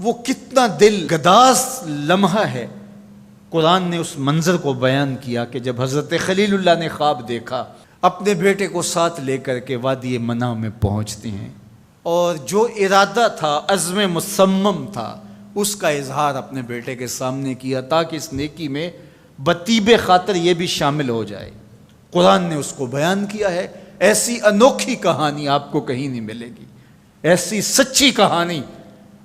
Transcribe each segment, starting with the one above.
وہ کتنا دل گداز لمحہ ہے۔ قرآن نے اس منظر کو بیان کیا کہ جب حضرت خلیل اللہ نے خواب دیکھا، اپنے بیٹے کو ساتھ لے کر کے وادی منع میں پہنچتے ہیں، اور جو ارادہ تھا، عزم مصمم تھا، اس کا اظہار اپنے بیٹے کے سامنے کیا تاکہ اس نیکی میں بطیب خاطر یہ بھی شامل ہو جائے۔ قرآن نے اس کو بیان کیا ہے۔ ایسی انوکھی کہانی آپ کو کہیں نہیں ملے گی، ایسی سچی کہانی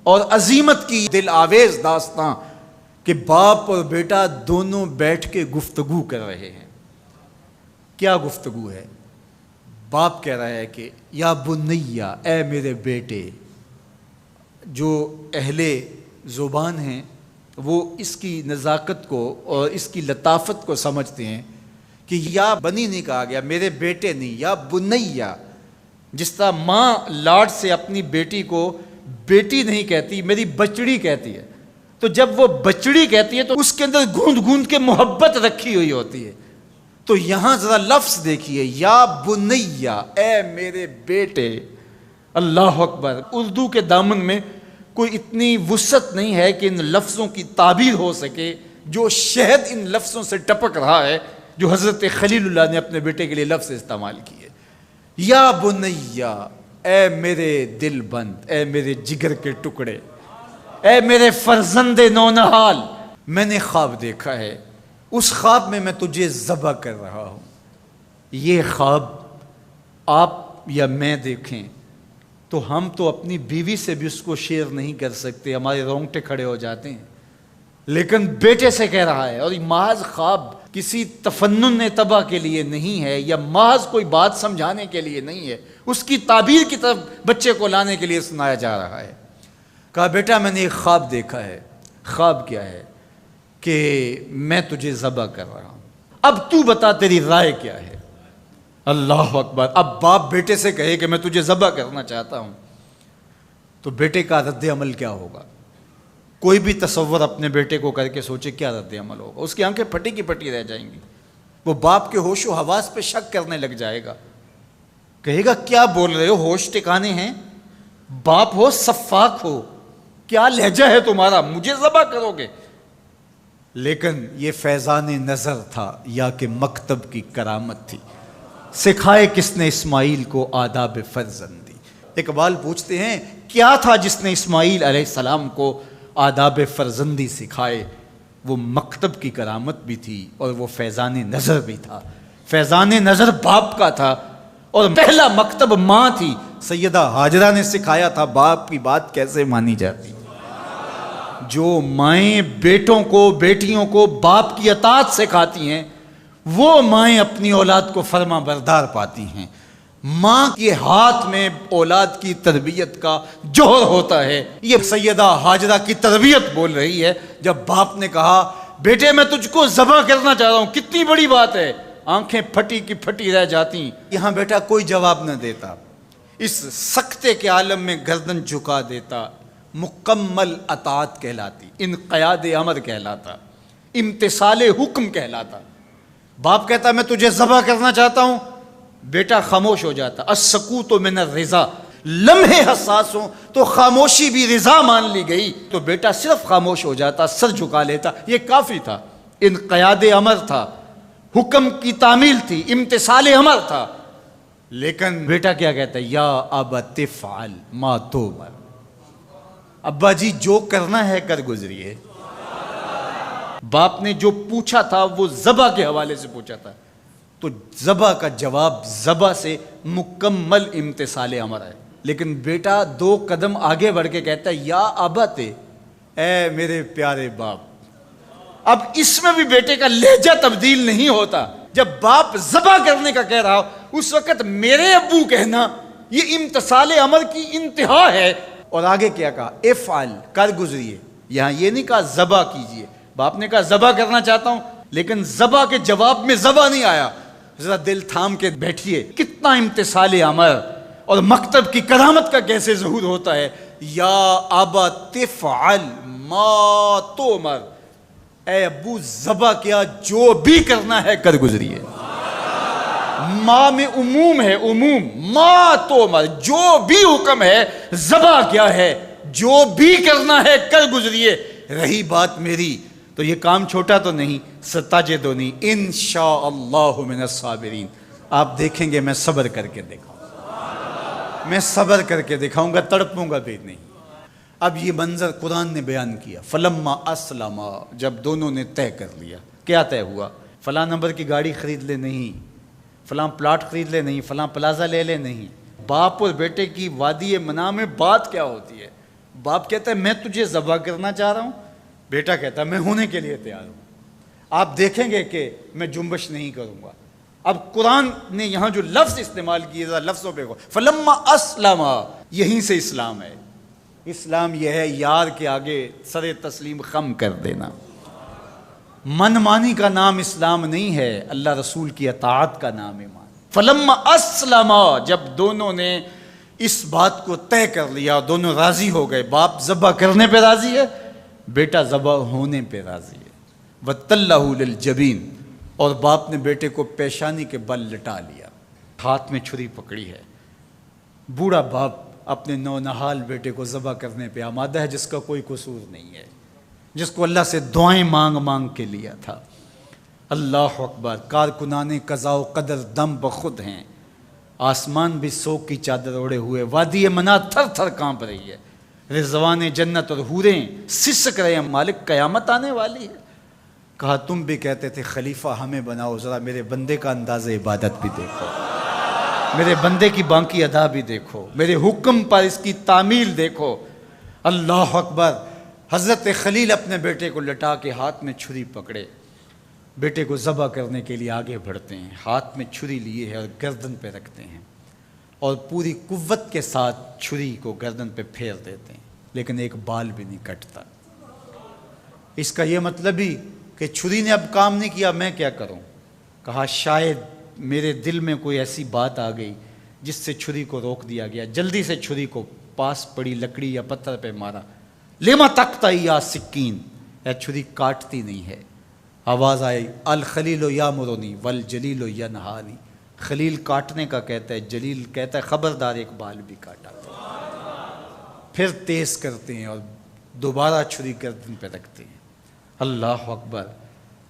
اور عظیمت کی دل آویز داستاں کہ باپ اور بیٹا دونوں بیٹھ کے گفتگو کر رہے ہیں۔ کیا گفتگو ہے؟ باپ کہہ رہا ہے کہ یا بنیا، اے میرے بیٹے۔ جو اہل زبان ہیں وہ اس کی نزاکت کو اور اس کی لطافت کو سمجھتے ہیں کہ یا بنی نہیں کہا گیا، میرے بیٹے نہیں، یا بنیا۔ جس طرح ماں لاڈ سے اپنی بیٹی کو بیٹی نہیں کہتی، میری بچڑی کہتی ہے، تو جب وہ بچڑی کہتی ہے تو اس کے اندر گوند گوند کے محبت رکھی ہوئی ہوتی ہے۔ تو یہاں ذرا لفظ دیکھیے، یا بنیا، اے میرے بیٹے۔ اللہ اکبر۔ اردو کے دامن میں کوئی اتنی وسعت نہیں ہے کہ ان لفظوں کی تعبیر ہو سکے جو شہد ان لفظوں سے ٹپک رہا ہے جو حضرت خلیل اللہ نے اپنے بیٹے کے لیے لفظ استعمال کیے۔ یا بنیا، اے میرے دل بند، اے میرے جگر کے ٹکڑے، اے میرے فرزند نونہال، میں نے خواب دیکھا ہے، اس خواب میں تجھے ذبح کر رہا ہوں۔ یہ خواب آپ یا میں دیکھیں تو ہم تو اپنی بیوی سے بھی اس کو شیئر نہیں کر سکتے، ہمارے رونگٹے کھڑے ہو جاتے ہیں، لیکن بیٹے سے کہہ رہا ہے۔ اور یہ محض خواب کسی تفنن طبع کے لیے نہیں ہے، یا محض کوئی بات سمجھانے کے لیے نہیں ہے، اس کی تعبیر کی طرف بچے کو لانے کے لیے سنایا جا رہا ہے۔ کہا بیٹا میں نے ایک خواب دیکھا ہے۔ خواب کیا ہے؟ کہ میں تجھے ذبح کر رہا ہوں، اب تو بتا تیری رائے کیا ہے۔ اللہ اکبر۔ اب باپ بیٹے سے کہے کہ میں تجھے ذبح کرنا چاہتا ہوں تو بیٹے کا رد عمل کیا ہوگا؟ کوئی بھی تصور اپنے بیٹے کو کر کے سوچے کیا رد عمل ہوگا؟ اس کی آنکھیں پھٹی کی پھٹی رہ جائیں گی، وہ باپ کے ہوش و حواس پہ شک کرنے لگ جائے گا، کہے گا کیا بول رہے ہو، ہوش ٹھکانے ہیں؟ باپ ہو، سفاک ہو، کیا لہجہ ہے تمہارا، مجھے ذبح کرو گے؟ لیکن یہ فیضان نظر تھا یا کہ مکتب کی کرامت تھی؟ سکھائے کس نے اسماعیل کو آداب فرزندی؟ اقبال پوچھتے ہیں کیا تھا جس نے اسماعیل علیہ السلام کو آداب فرزندی سکھائے؟ وہ مکتب کی کرامت بھی تھی اور وہ فیضان نظر بھی تھا۔ فیضان نظر باپ کا تھا اور پہلا مکتب ماں تھی۔ سیدہ ہاجرہ نے سکھایا تھا باپ کی بات کیسے مانی جاتی۔ جو مائیں بیٹوں کو، بیٹیوں کو باپ کی اطاعت سکھاتی ہیں، وہ مائیں اپنی اولاد کو فرما بردار پاتی ہیں۔ ماں کے ہاتھ میں اولاد کی تربیت کا جوہر ہوتا ہے۔ یہ سیدہ ہاجرہ کی تربیت بول رہی ہے جب باپ نے کہا بیٹے میں تجھ کو ذبح کرنا چاہ رہا ہوں، کتنی بڑی بات ہے۔ آنکھیں پھٹی کی پھٹی رہ جاتی۔ یہاں بیٹا کوئی جواب نہ دیتا، اس سکتے کے عالم میں گردن جھکا دیتا۔ مکمل اطاعت کہلاتی، انقیاد امر کہلاتا، امتثال حکم کہلاتا۔ باپ کہتا میں تجھے ذبح کرنا چاہتا ہوں، بیٹا خاموش ہو جاتا۔ السکوت من الرضا، لمحے حساس ہوں تو خاموشی بھی رضا مان لی گئی تو بیٹا صرف خاموش ہو جاتا، سر جھکا لیتا، یہ کافی تھا۔ انقیاد امر تھا، حکم کی تعمیل تھی، امتثال امر تھا۔ لیکن بیٹا کیا کہتا ہے؟ یا ابت افعل ما تؤمر، ابا جی جو کرنا ہے کر گزریے۔ باپ نے جو پوچھا تھا وہ ذبح کے حوالے سے پوچھا تھا، تو ذبح کا جواب ذبح سے مکمل امتثال امر ہے۔ لیکن بیٹا دو قدم آگے بڑھ کے کہتا ہے یا ابت، اے میرے پیارے باپ۔ اب اس میں بھی بیٹے کا لہجہ تبدیل نہیں ہوتا۔ جب باپ ذبح کرنے کا کہہ رہا ہو اس وقت میرے ابو کہنا یہ امتثال امر کی انتہا ہے۔ اور آگے کیا کہا؟ افعل، کر گزریے۔ یہاں یہ نہیں کہا ذبح کیجئے، باپ نے کہا ذبح کرنا چاہتا ہوں، لیکن ذبح کے جواب میں ذبح نہیں آیا۔ ذرا دل تھام کے بیٹھیے، کتنا امتثال امر اور مکتب کی کرامت کا کیسے ظہور ہوتا ہے۔ یا ابا تفعل ما تؤمر، اے ابو ذبح کیا، جو بھی کرنا ہے کر گزریے۔ ماں میں عموم ہے، عموم، ما تؤمر، جو بھی حکم ہے، ذبح کیا ہے جو بھی کرنا ہے کر گزریے، رہی بات میری تو یہ کام چھوٹا تو نہیں، ستجدنی انشاءاللہ من الصابرین۔ آپ دیکھیں گے میں صبر کر کے دکھاؤں گا، میں صبر کر کے دکھاؤں گا، تڑپوں گا بھی نہیں۔ اب یہ منظر قرآن نے بیان کیا، فلما اسلما، جب دونوں نے طے کر لیا۔ کیا طے ہوا؟ فلاں نمبر کی گاڑی خرید لے نہیں، فلاں پلاٹ خرید لے نہیں، فلاں پلازا لے لے نہیں۔ باپ اور بیٹے کی وادی منع میں بات کیا ہوتی ہے؟ باپ کہتا ہے میں تجھے ذبح کرنا چاہ رہا ہوں، بیٹا کہتا ہے میں ہونے کے لیے تیار ہوں۔ آپ دیکھیں گے کہ میں جنبش نہیں کروں گا۔ اب قرآن نے یہاں جو لفظ استعمال کیے، ذرا لفظوں پہ غور، فلما اسلما، یہیں سے اسلام ہے۔ اسلام یہ ہے یار کے آگے سر تسلیم خم کر دینا۔ من مانی کا نام اسلام نہیں ہے، اللہ رسول کی اطاعت کا نام ایمان۔ فلما اسلما، جب دونوں نے اس بات کو طے کر لیا، دونوں راضی ہو گئے، باپ ذبح کرنے پہ راضی ہے، بیٹا ذبح ہونے پہ راضی ہے۔ وَتَلَّهُ لِلْجَبِينِ، اور باپ نے بیٹے کو پیشانی کے بل لٹا لیا، ہاتھ میں چھری پکڑی ہے۔ بوڑھا باپ اپنے نونہال بیٹے کو ذبح کرنے پہ آمادہ ہے، جس کا کوئی قصور نہیں ہے، جس کو اللہ سے دعائیں مانگ مانگ کے لیا تھا۔ اللہ اکبر، کارکنان قضاء و قدر دم بخود ہیں، آسمان بھی سوگ کی چادر اوڑے ہوئے، وادی منع تھر تھر کانپ رہی ہے، رضوان جنت اور حوریں سسک رہے ہیں، مالک قیامت آنے والی ہے۔ کہا تم بھی کہتے تھے خلیفہ ہمیں بناؤ، ذرا میرے بندے کا انداز عبادت بھی دیکھو، میرے بندے کی بانکی ادا بھی دیکھو، میرے حکم پر اس کی تعمیل دیکھو۔ اللہ اکبر، حضرت خلیل اپنے بیٹے کو لٹا کے ہاتھ میں چھری پکڑے، بیٹے کو ذبح کرنے کے لیے آگے بڑھتے ہیں، ہاتھ میں چھری لیے ہے اور گردن پہ رکھتے ہیں، اور پوری قوت کے ساتھ چھری کو گردن پہ پھیر دیتے ہیں، لیکن ایک بال بھی نہیں کٹتا۔ اس کا یہ مطلب ہی کہ چھری نے اب کام نہیں کیا، میں کیا کروں؟ کہا شاید میرے دل میں کوئی ایسی بات آ گئی جس سے چھری کو روک دیا گیا، جلدی سے چھری کو پاس پڑی لکڑی یا پتھر پہ مارا۔ لما تقطعی یا سکین، اے چھری کاٹتی نہیں ہے۔ آواز آئی الخلیل یامرنی والجلیل ینہانی، خلیل کاٹنے کا کہتا ہے، جلیل کہتا ہے خبردار ایک بال بھی کاٹا۔ پھر تیز کرتے ہیں اور دوبارہ چھری گردن پہ رکھتے ہیں۔ اللہ اکبر،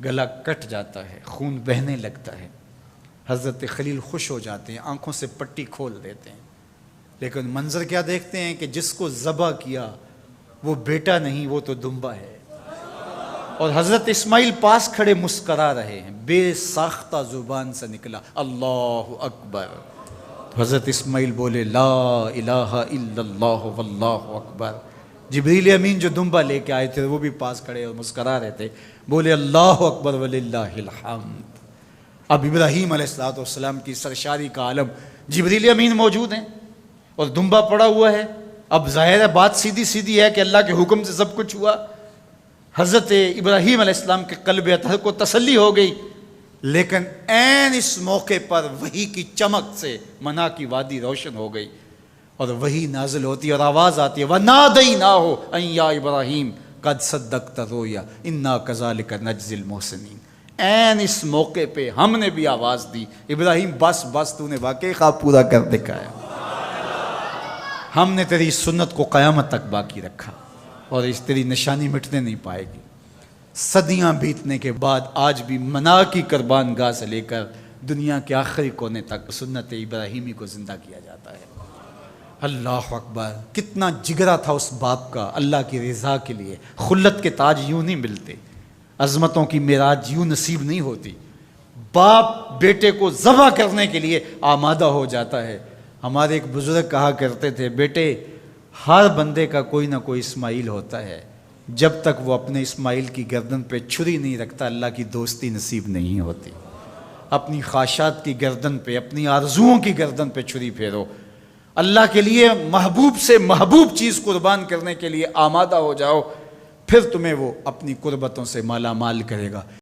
گلا کٹ جاتا ہے، خون بہنے لگتا ہے۔ حضرت خلیل خوش ہو جاتے ہیں، آنکھوں سے پٹی کھول دیتے ہیں، لیکن منظر کیا دیکھتے ہیں کہ جس کو ذبح کیا وہ بیٹا نہیں، وہ تو دمبا ہے۔ اور حضرت اسماعیل پاس کھڑے مسکرا رہے ہیں، بے ساختہ زبان سے نکلا اللہ اکبر۔ تو حضرت اسماعیل بولے لا الہ الا اللہ واللہ اکبر۔ جبریل امین جو دمبا لے کے آئے تھے وہ بھی پاس کھڑے اور مسکرا رہے تھے، بولے اللہ اکبر وللہ الحمد۔ اب ابراہیم علیہ السلام کی سرشاری کا عالم، جبریل امین موجود ہیں اور دمبا پڑا ہوا ہے۔ اب ظاہر ہے بات سیدھی سیدھی ہے کہ اللہ کے حکم سے سب کچھ ہوا۔ حضرت ابراہیم علیہ السلام کے قلب اطہر کو تسلی ہو گئی، لیکن عین اس موقع پر وحی کی چمک سے منع کی وادی روشن ہو گئی، اور وحی نازل ہوتی ہے اور آواز آتی ہے وَنَادَيْنَاهُ أَن يَا إِبْرَاهِيمُ قَدْ صَدَّقْتَ الرُّؤْيَا إِنَّا كَذَلِكَ نَجْزِي الْمُحْسِنِينَ۔ عین اس موقع پہ ہم نے بھی آواز دی، ابراہیم بس تو نے واقعی خواب پورا کر دکھایا، ہم نے تیری سنت کو قیامت تک باقی رکھا، اور اس تیری نشانی مٹنے نہیں پائے گی۔ صدیاں بیتنے کے بعد آج بھی منع کی قربان گاہ سے لے کر دنیا کے آخری کونے تک سنت ابراہیمی کو زندہ کیا جاتا ہے۔ اللہ اکبر، کتنا جگرا تھا اس باپ کا اللہ کی رضا کے لیے۔ خلت کے تاج یوں نہیں ملتے، عظمتوں کی معراج یوں نصیب نہیں ہوتی۔ باپ بیٹے کو ذبح کرنے کے لیے آمادہ ہو جاتا ہے۔ ہمارے ایک بزرگ کہا کرتے تھے بیٹے ہر بندے کا کوئی نہ کوئی اسماعیل ہوتا ہے، جب تک وہ اپنے اسماعیل کی گردن پہ چھری نہیں رکھتا اللہ کی دوستی نصیب نہیں ہوتی۔ اپنی خواہشات کی گردن پہ، اپنی آرزوؤں کی گردن پہ چھری پھیرو، اللہ کے لیے محبوب سے محبوب چیز قربان کرنے کے لیے آمادہ ہو جاؤ، پھر تمہیں وہ اپنی قربتوں سے مالا مال کرے گا۔